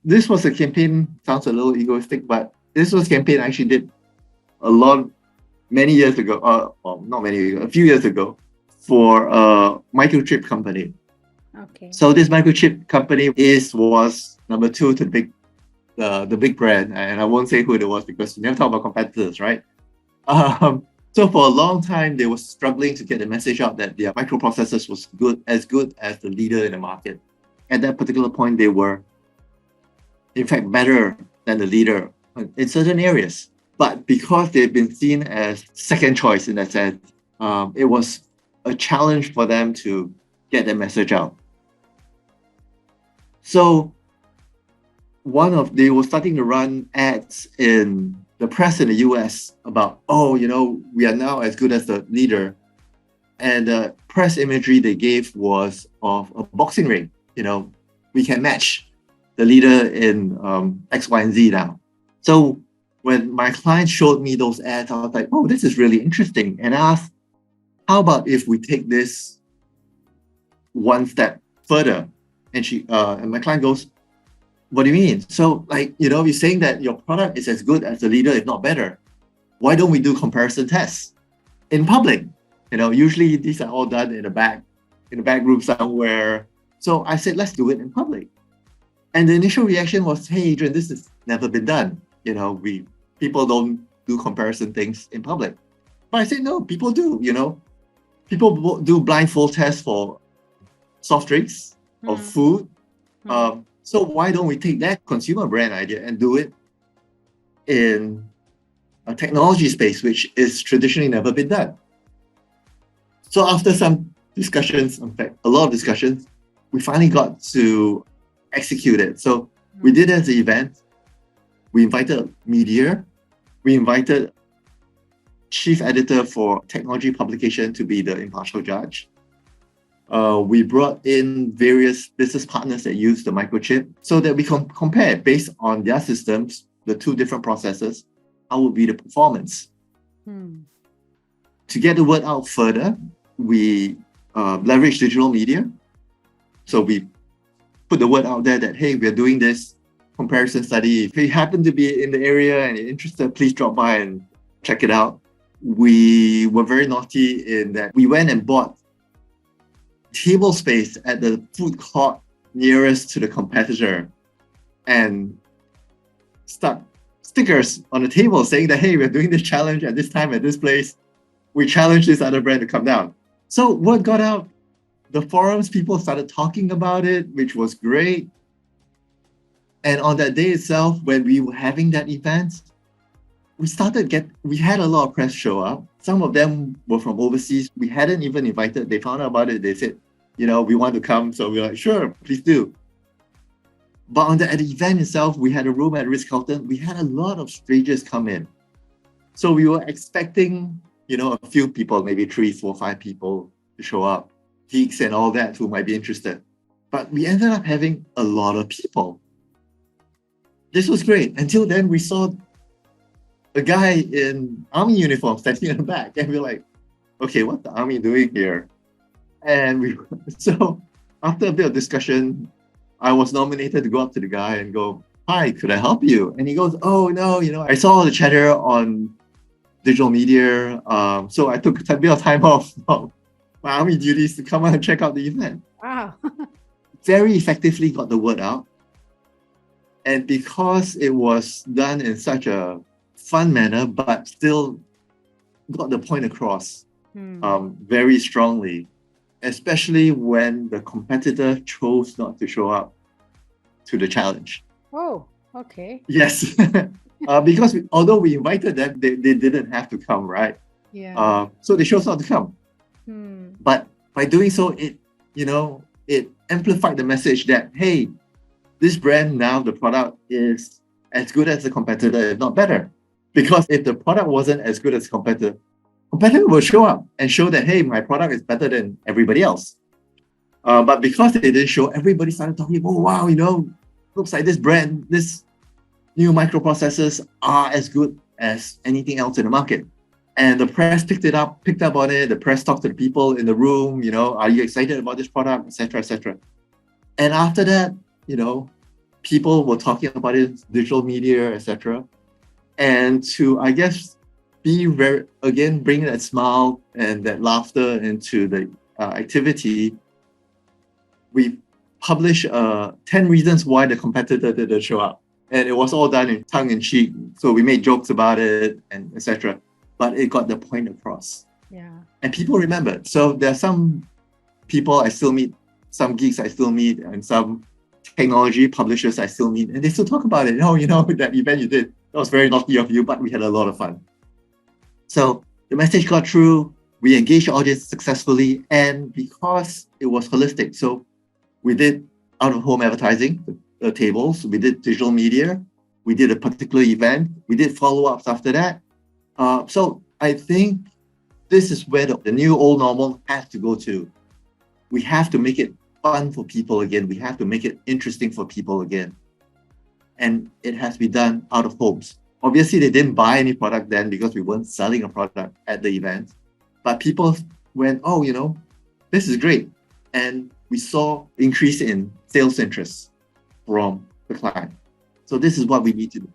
this was a campaign, sounds a little egoistic, but this was a campaign I actually did many years ago, well, not many years ago, a few years ago, for a microchip company. Okay. So this microchip company was number two to the big brand, and I won't say who it was because you never talk about competitors, right? So for a long time, they were struggling to get the message out that their microprocessors was good as the leader in the market. At that particular point, they were, in fact, better than the leader in certain areas. But because they've been seen as second choice in that sense, it was a challenge for them to get their message out. So they were starting to run ads in the press in the US about, we are now as good as the leader. And the press imagery they gave was of a boxing ring. We can match the leader in X, Y, and Z now. So when my client showed me those ads, I was like, oh, this is really interesting. And I asked, how about if we take this one step further? And my client goes, what do you mean? So you're saying that your product is as good as the leader, if not better. Why don't we do comparison tests in public? Usually these are all done in the back room somewhere. So I said, let's do it in public. And the initial reaction was, hey, Adrian, this has never been done. People don't do comparison things in public. But I said, no, people do, People do blindfold tests for soft drinks or food. So why don't we take that consumer brand idea and do it in a technology space, which is traditionally never been done? So after some discussions, in fact, a lot of discussions, we finally got to execute it. So we did it as an event. We invited media. We invited chief editor for technology publication to be the impartial judge. We brought in various business partners that use the microchip so that we can compare based on their systems, the two different processes, how would be the performance. To get the word out further, we leverage digital media. So we put the word out there that, hey, we're doing this comparison study. If you happen to be in the area and you're interested, please drop by and check it out. We were very naughty in that we went and bought table space at the food court nearest to the competitor and stuck stickers on the table saying that, hey, we're doing this challenge at this time at this place. We challenge this other brand to come down. So word got out. The forums, people started talking about it, which was great. And on that day itself, when we were having that event, we had a lot of press show up. Some of them were from overseas. We hadn't even invited. They found out about it. They said, we want to come. So we were like, sure, please do. But at the event itself, we had a room at Ritz-Carlton. We had a lot of strangers come in. So we were expecting, a few people, maybe 3, 4, 5 people to show up, geeks and all that who might be interested. But we ended up having a lot of people. This was great. Until then, we saw a guy in army uniform standing in the back, and we're like, okay, what the army doing here? And so after a bit of discussion, I was nominated to go up to the guy and go, hi, could I help you? And he goes, oh no, I saw all the chatter on digital media. So I took a bit of time off from my army duties to come out and check out the event. Wow. Very effectively got the word out. And because it was done in such a fun manner, but still got the point across very strongly, especially when the competitor chose not to show up to the challenge. Oh, okay. Yes. Because although we invited them, they didn't have to come, right? Yeah. So they chose not to come. But by doing so, it amplified the message that, hey, this brand now, the product is as good as the competitor, if not better. Because if the product wasn't as good as the competitor will show up and show that, hey, my product is better than everybody else. But because they didn't show, everybody started talking, oh, wow, looks like this brand, this new microprocessors are as good as anything else in the market. And the press picked up on it. The press talked to the people in the room, are you excited about this product, etc., etc. And after that, people were talking about it, digital media, etc. And to, I guess, bring that smile and that laughter into the activity, we published 10 reasons why the competitor didn't show up. And it was all done in tongue in cheek. So we made jokes about it and etc. But it got the point across. Yeah. And people remembered. So there are some people I still meet, some geeks I still meet, and some technology publishers I still meet, and they still talk about it. Oh, that event you did, that was very naughty of you, but we had a lot of fun. So the message got through, we engaged the audience successfully, and because it was holistic, so we did out-of-home advertising, the tables, we did digital media, we did a particular event, we did follow-ups after that. So I think this is where the new old normal has to go to. We have to make it fun for people again. We have to make it interesting for people again. And it has to be done out of homes. Obviously, they didn't buy any product then because we weren't selling a product at the event. But people went, oh, this is great. And we saw increase in sales interest from the client. So this is what we need to do.